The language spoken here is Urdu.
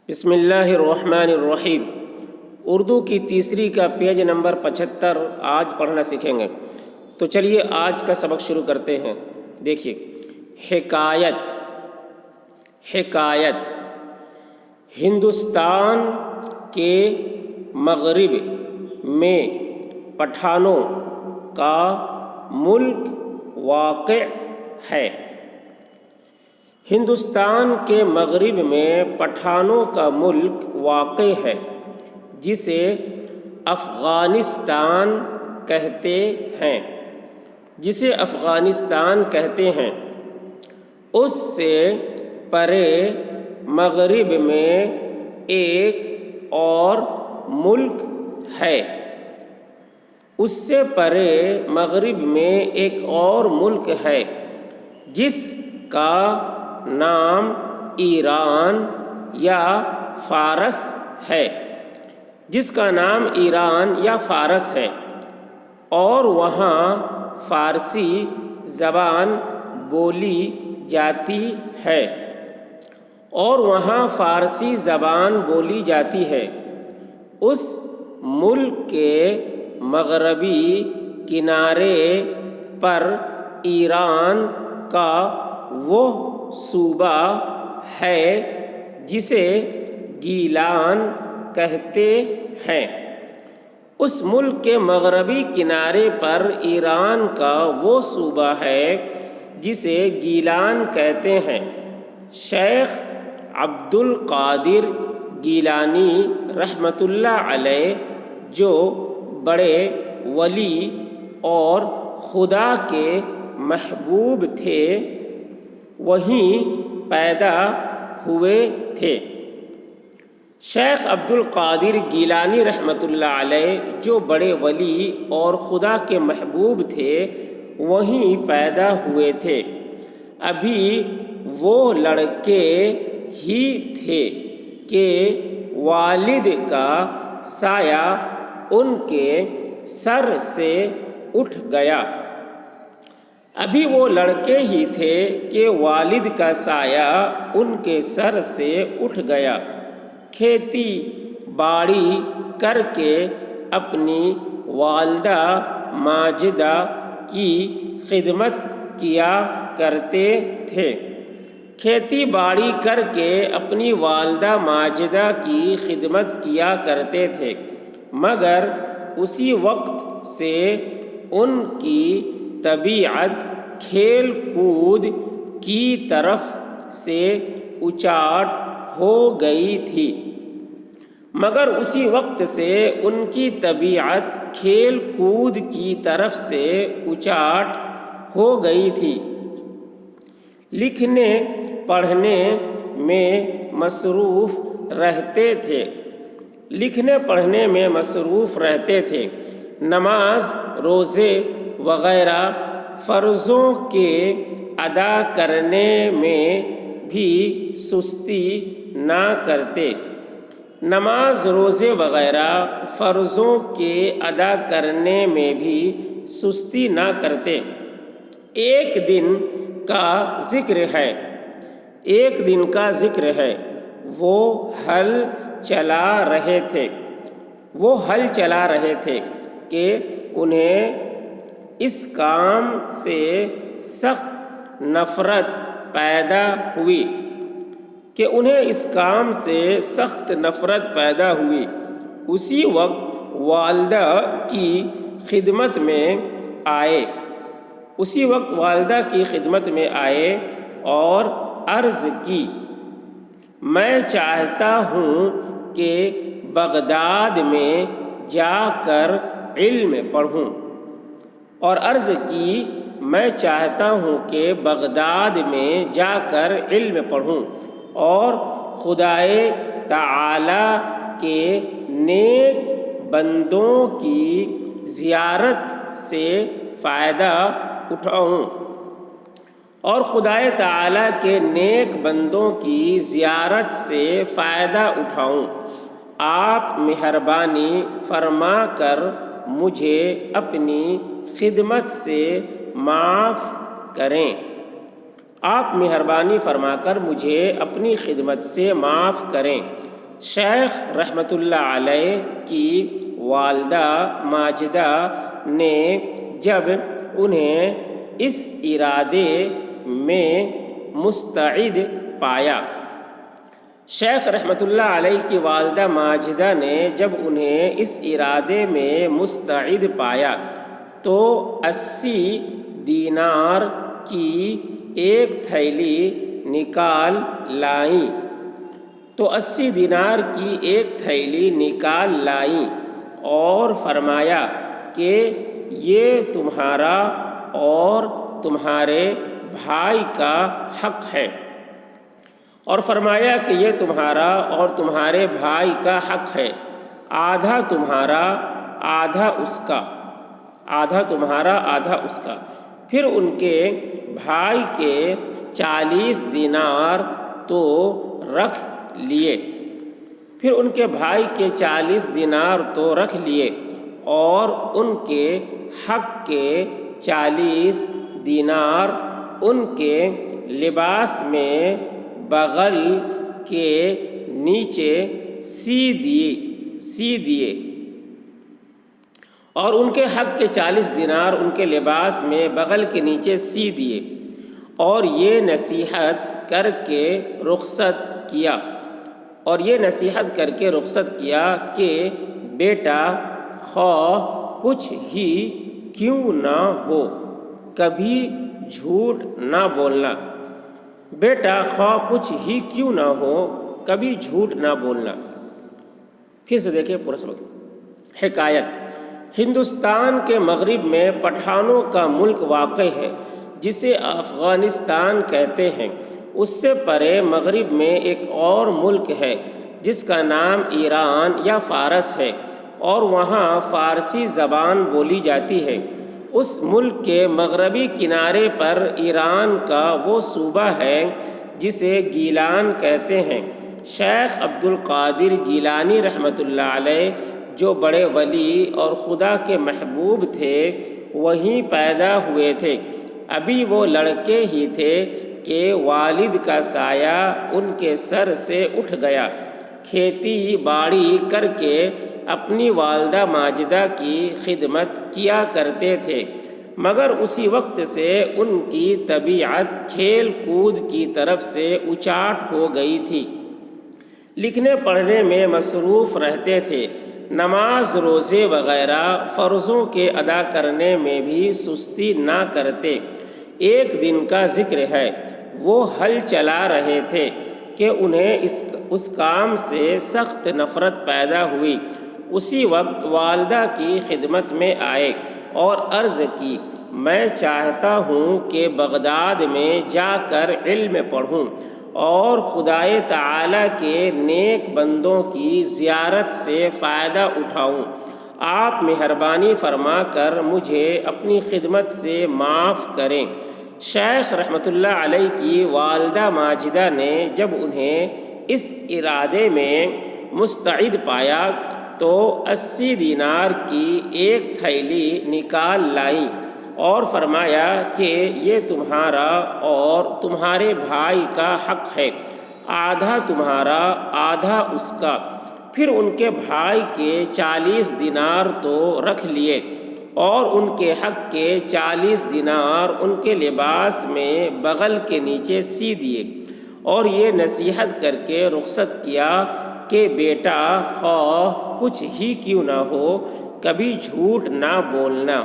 بسم اللہ الرحمن الرحیم۔ اردو کی تیسری کا پیج نمبر 75 آج پڑھنا سیکھیں گے۔ تو چلیے آج کا سبق شروع کرتے ہیں۔ دیکھیے، حکایت ہندوستان کے مغرب میں پٹھانوں کا ملک واقع ہے۔ ہندوستان کے مغرب میں پٹھانوں کا ملک واقع ہے، جسے افغانستان کہتے ہیں۔ اس سے پرے مغرب میں ایک اور ملک ہے۔ جس کا نام ایران یا فارس ہے، اور وہاں فارسی زبان بولی جاتی ہے۔ اس ملک کے مغربی کنارے پر ایران کا وہ صوبہ ہے جسے گیلان کہتے ہیں۔ اس ملک کے مغربی کنارے پر ایران کا وہ صوبہ ہے جسے گیلان کہتے ہیں۔ شیخ عبد القادر گیلانی رحمۃ اللہ علیہ، جو بڑے ولی اور خدا کے محبوب تھے، وہیں پیدا ہوئے تھے۔ شیخ عبد القادر گیلانی رحمۃ اللہ علیہ، جو بڑے ولی اور خدا کے محبوب تھے، وہیں پیدا ہوئے تھے۔ ابھی وہ لڑکے ہی تھے کہ والد کا سایہ ان کے سر سے اٹھ گیا۔ کھیتی باڑی کر کے اپنی والدہ ماجدہ کی خدمت کیا کرتے تھے، مگر اسی وقت سے ان کی طبیعت کھیل کود کی طرف سے اچاٹ ہو گئی تھی۔ لکھنے پڑھنے میں مصروف رہتے تھے۔ نماز روزے وغیرہ فرضوں کے ادا کرنے میں بھی سستی نہ کرتے۔ ایک دن کا ذکر ہے، وہ ہل چلا رہے تھے کہ انہیں اس کام سے سخت نفرت پیدا ہوئی۔ اسی وقت والدہ کی خدمت میں آئے اور عرض کی، میں چاہتا ہوں کہ بغداد میں جا کر علم پڑھوں اور خدائے تعالی کے نیک بندوں کی زیارت سے فائدہ اٹھاؤں۔ آپ مہربانی فرما کر مجھے اپنی خدمت سے معاف کریں۔ آپ مہربانی فرما کر مجھے اپنی خدمت سے معاف کریں۔ شیخ رحمۃ اللہ علیہ کی والدہ ماجدہ نے جب انہیں اس ارادے میں مستعد پایا شیخ رحمۃ اللہ علیہ کی والدہ ماجدہ نے جب انہیں اس ارادے میں مستعد پایا تو 80 دینار کی ایک تھیلی نکال لائیں تو 80 دینار کی ایک تھیلی نکال لائیں اور فرمایا کہ یہ تمہارا اور تمہارے بھائی کا حق ہے، اور فرمایا کہ یہ تمہارا اور تمہارے بھائی کا حق ہے، آدھا تمہارا آدھا اس کا، آدھا تمہارا آدھا اس کا۔ پھر ان کے بھائی کے 40 دینار تو رکھ لیے، پھر ان کے بھائی کے 40 دینار تو رکھ لیے اور ان کے حق کے 40 دینار ان کے لباس میں بغل کے نیچے سی دیے اور ان کے حق کے 40 دینار ان کے لباس میں بغل کے نیچے سی دیے، اور یہ نصیحت کر کے رخصت کیا کہ بیٹا خواہ کچھ ہی کیوں نہ ہو کبھی جھوٹ نہ بولنا، بیٹا خواہ کچھ ہی کیوں نہ ہو کبھی جھوٹ نہ بولنا۔ پھر سے دیکھیں پورا سبق۔ حکایت: ہندوستان کے مغرب میں پٹھانوں کا ملک واقع ہے جسے افغانستان کہتے ہیں۔ اس سے پرے مغرب میں ایک اور ملک ہے جس کا نام ایران یا فارس ہے، اور وہاں فارسی زبان بولی جاتی ہے۔ اس ملک کے مغربی کنارے پر ایران کا وہ صوبہ ہے جسے گیلان کہتے ہیں۔ شیخ عبد القادر گیلانی رحمۃ اللہ علیہ جو بڑے ولی اور خدا کے محبوب تھے وہیں پیدا ہوئے تھے۔ ابھی وہ لڑکے ہی تھے کہ والد کا سایہ ان کے سر سے اٹھ گیا۔ کھیتی باڑی کر کے اپنی والدہ ماجدہ کی خدمت کیا کرتے تھے، مگر اسی وقت سے ان کی طبیعت کھیل کود کی طرف سے اچاٹ ہو گئی تھی۔ لکھنے پڑھنے میں مصروف رہتے تھے، نماز روزے وغیرہ فرضوں کے ادا کرنے میں بھی سستی نہ کرتے۔ ایک دن کا ذکر ہے، وہ ہل چلا رہے تھے کہ انہیں اس کام سے سخت نفرت پیدا ہوئی۔ اسی وقت والدہ کی خدمت میں آئے اور عرض کی، میں چاہتا ہوں کہ بغداد میں جا کر علم پڑھوں اور خدائے تعالیٰ کے نیک بندوں کی زیارت سے فائدہ اٹھاؤں۔ آپ مہربانی فرما کر مجھے اپنی خدمت سے معاف کریں۔ شیخ رحمۃ اللہ علیہ کی والدہ ماجدہ نے جب انہیں اس ارادے میں مستعد پایا تو 80 دینار کی ایک تھیلی نکال لائیں اور فرمایا کہ یہ تمہارا اور تمہارے بھائی کا حق ہے، آدھا تمہارا آدھا اس کا۔ پھر ان کے بھائی کے 40 دینار تو رکھ لیے اور ان کے حق کے 40 دینار ان کے لباس میں بغل کے نیچے سی دیے، اور یہ نصیحت کر کے رخصت کیا کہ بیٹا خواہ کچھ ہی کیوں نہ ہو کبھی جھوٹ نہ بولنا۔